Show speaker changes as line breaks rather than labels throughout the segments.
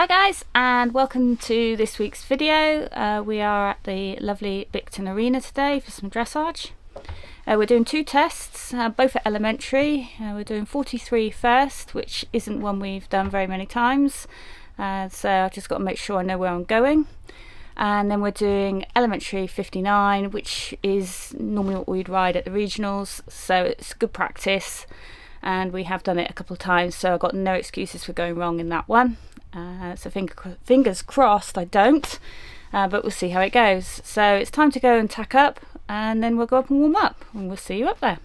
Hi guys, and welcome to this week's video. We are at the lovely Bicton Arena today for some dressage. We're doing two tests, both at elementary. We're doing 43 first, which isn't one we've done very many times, so I've just got to make sure I know where I'm going. And then we're doing elementary 59, which is normally what we'd ride at the regionals, so it's good practice, and we have done it a couple of times, so I've got no excuses for going wrong in that one. So fingers crossed I don't, but we'll see how it goes. So it's time to go and tack up, and then we'll go up and warm up, and we'll see you up there.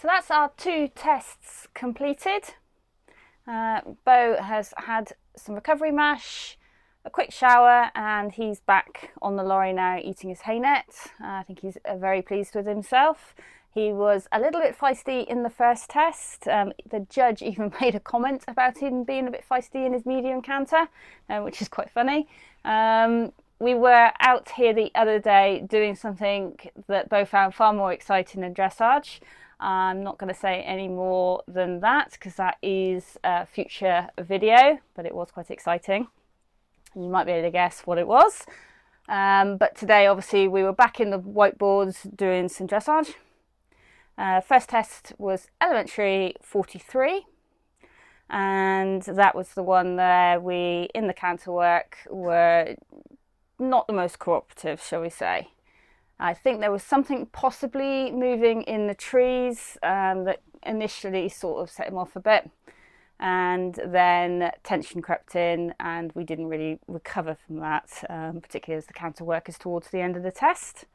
So that's our 2 tests completed. Bo has had some recovery mash, a quick shower, and he's back on the lorry now eating his hay net. I think he's very pleased with himself. He was a little bit feisty in the first test. The judge even made a comment about him being a bit feisty in his medium canter, which is quite funny. We were out here the other day doing something that Bo found far more exciting than dressage. I'm not going to say any more than that because that is a future video, but it was quite exciting. You might be able to guess what it was. But today, obviously, we were back in the whiteboards doing some dressage. First test was elementary 43, and that was the one where we, in the canter work, were not the most cooperative, shall we say. I think there was something possibly moving in the trees that initially sort of set him off a bit, and then tension crept in and we didn't really recover from that, particularly as the canter work is towards the end of the test.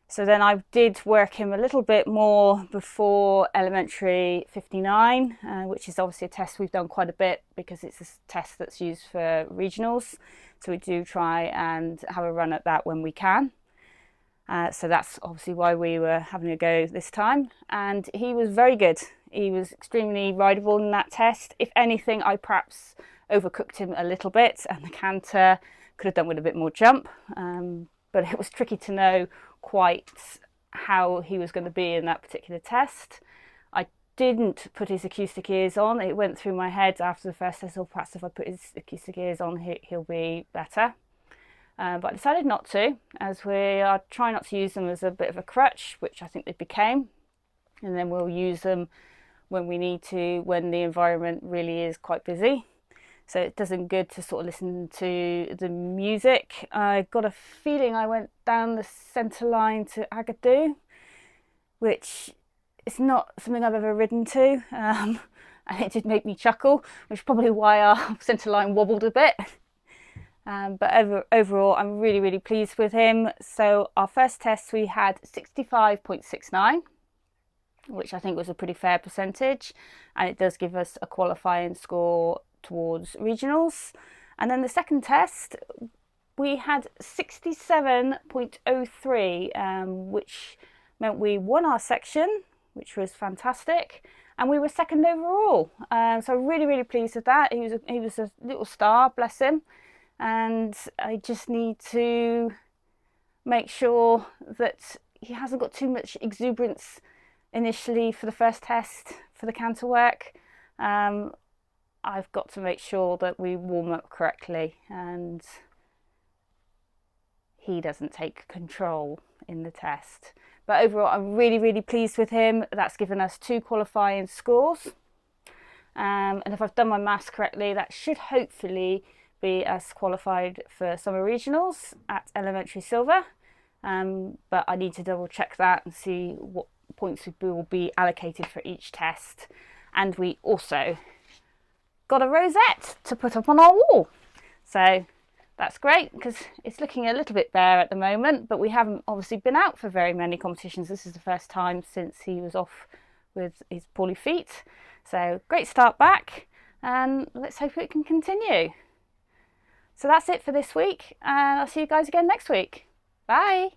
So then I did work him a little bit more before elementary 59, which is obviously a test we've done quite a bit because it's a test that's used for regionals. So we do try and have a run at that when we can. So that's obviously why we were having a go this time. And he was very good. He was extremely rideable in that test. If anything, I perhaps overcooked him a little bit and the canter could have done with a bit more jump. But it was tricky to know quite how he was going to be in that particular test. I didn't put his acoustic ears on. It went through my head after the first test, or perhaps if I put his acoustic ears on, he'll be better. But I decided not to, as we are trying not to use them as a bit of a crutch, which I think they became. And then we'll use them when we need to, when the environment really is quite busy. So it does them good to sort of listen to the music. I got a feeling I went down the centre line to Agadoo, which is not something I've ever ridden to. And it did make me chuckle, which is probably why our centre line wobbled a bit. But overall, I'm really, really pleased with him. So our first test, we had 65.69, which I think was a pretty fair percentage. And it does give us a qualifying score towards regionals. And then the second test, we had 67.03, which meant we won our section, which was fantastic. And we were second overall. So really, really pleased with that. He was a little star, bless him. And I just need to make sure that he hasn't got too much exuberance initially for the first test for the canter work. I've got to make sure that we warm up correctly and he doesn't take control in the test. But overall, I'm really, really pleased with him. That's given us 2 qualifying scores. And if I've done my maths correctly, that should hopefully be us qualified for summer regionals at elementary silver. But I need to double check that and see what points will be allocated for each test. And we also got a rosette to put up on our wall. So that's great because it's looking a little bit bare at the moment, but we haven't obviously been out for very many competitions. This is the first time since he was off with his poorly feet. So great start back, and let's hope it can continue. So that's it for this week, and I'll see you guys again next week. Bye.